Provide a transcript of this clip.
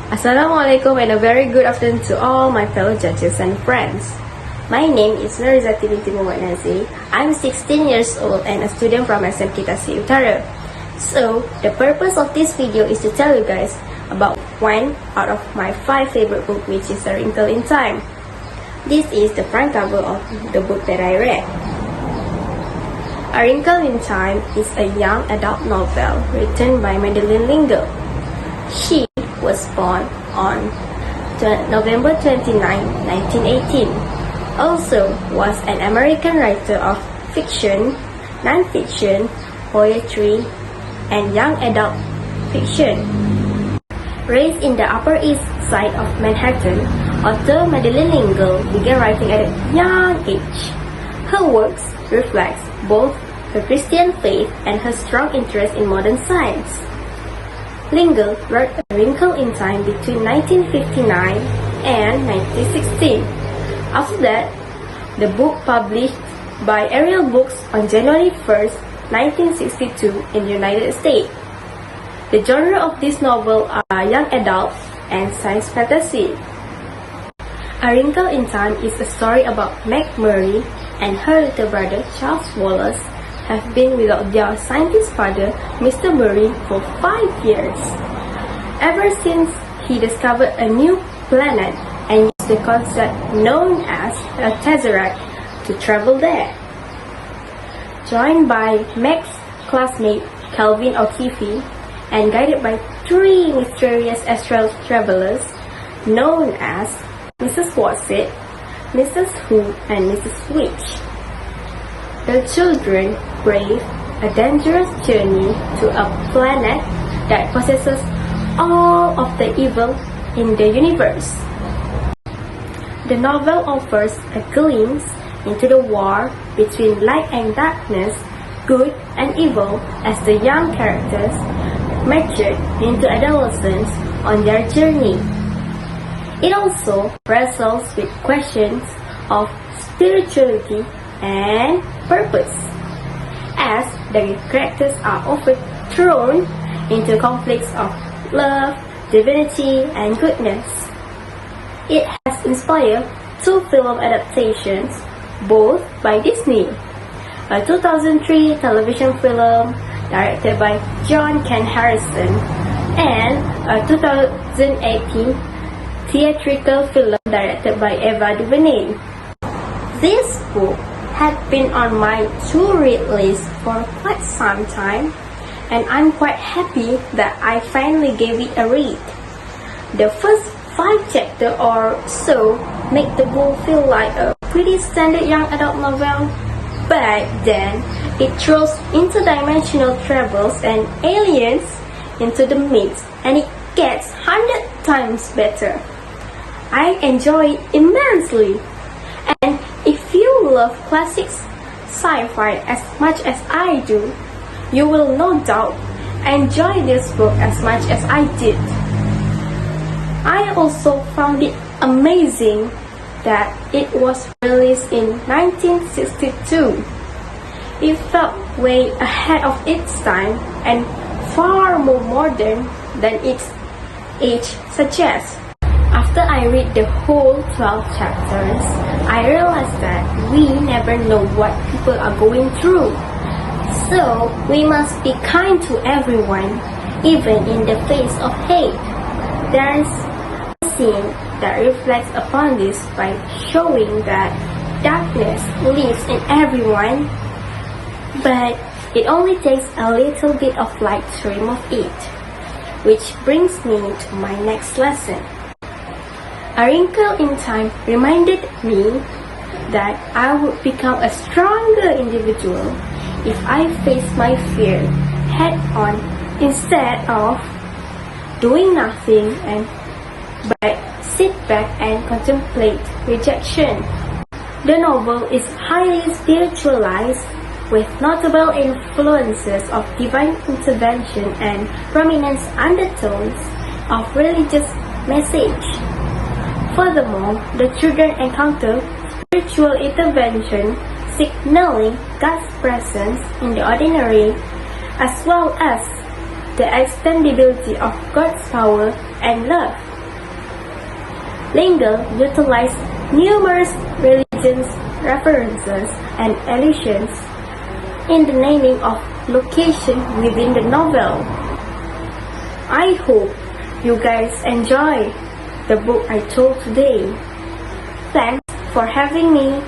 Assalamualaikum and a very good afternoon to all my fellow judges and friends. My name is Idzati Binti Mohd Nadzir. I'm 16 years old and a student from SMK TASEK UTARA. So, the purpose of this video is to tell you guys about one out of my 5 favorite book, which is A Wrinkle in Time. This is the front cover of the book that I read. A Wrinkle in Time is a young adult novel written by Madeline L'Engle. She was born on November 29, 1918. Also was an American writer of fiction, non-fiction, poetry, and young adult fiction. Raised in the Upper East Side of Manhattan, author Madeline L'Engle began writing at a young age. Her works reflect both her Christian faith and her strong interest in modern science. L'Engle wrote A Wrinkle in Time between 1959 and 1916. After that, the book published by Ariel Books on January 1st, 1962 in the United States. The genre of this novel are young adult and science fantasy. A Wrinkle in Time is a story about Meg Murray and her little brother Charles Wallace have been without their scientist father, Mr. Murray, for 5 years. Ever since he discovered a new planet and used the concept known as a TASEK to travel there. Joined by Meg's classmate Calvin O'Keefe and guided by 3 mysterious astral travelers known as Mrs. Watson, Mrs. Who, and Mrs. Witch. The children brave a dangerous journey to a planet that possesses all of the evil in the universe. The novel offers a glimpse into the war between light and darkness, good and evil, as the young characters matured into adolescence on their journey. It also wrestles with questions of spirituality and purpose, as the characters are often thrown into conflicts of love, divinity, and goodness. It has inspired 2 film adaptations, both by Disney. A 2003 television film directed by John Ken Harrison and a 2018 theatrical film directed by Ava DuVernay. This book had been on my to-read list for quite some time, and I'm quite happy that I finally gave it a read. The first 5 chapters or so make the book feel like a pretty standard young adult novel, but then it throws interdimensional travels and aliens into the mix, and it gets 100 times better. I enjoy it immensely, and if you love classic sci-fi as much as I do, you will no doubt enjoy this book as much as I did. I also found it amazing that it was released in 1962. It felt way ahead of its time and far more modern than its age suggests. After I read the whole 12 chapters, I realized that we never know what people are going through. So, we must be kind to everyone, even in the face of hate. There's a scene that reflects upon this by showing that darkness lives in everyone, but it only takes a little bit of light to remove it. Which brings me to my next lesson. A Wrinkle in Time reminded me that I would become a stronger individual if I face my fear head on instead of doing nothing but sit back and contemplate rejection. The novel is highly spiritualized with notable influences of divine intervention and prominent undertones of religious message. Furthermore, the children encounter spiritual intervention signaling God's presence in the ordinary, as well as the extendability of God's power and love. Lingle utilized numerous religions, references, and allusions in the naming of location within the novel. I hope you guys enjoy the book I told today. Thanks for having me.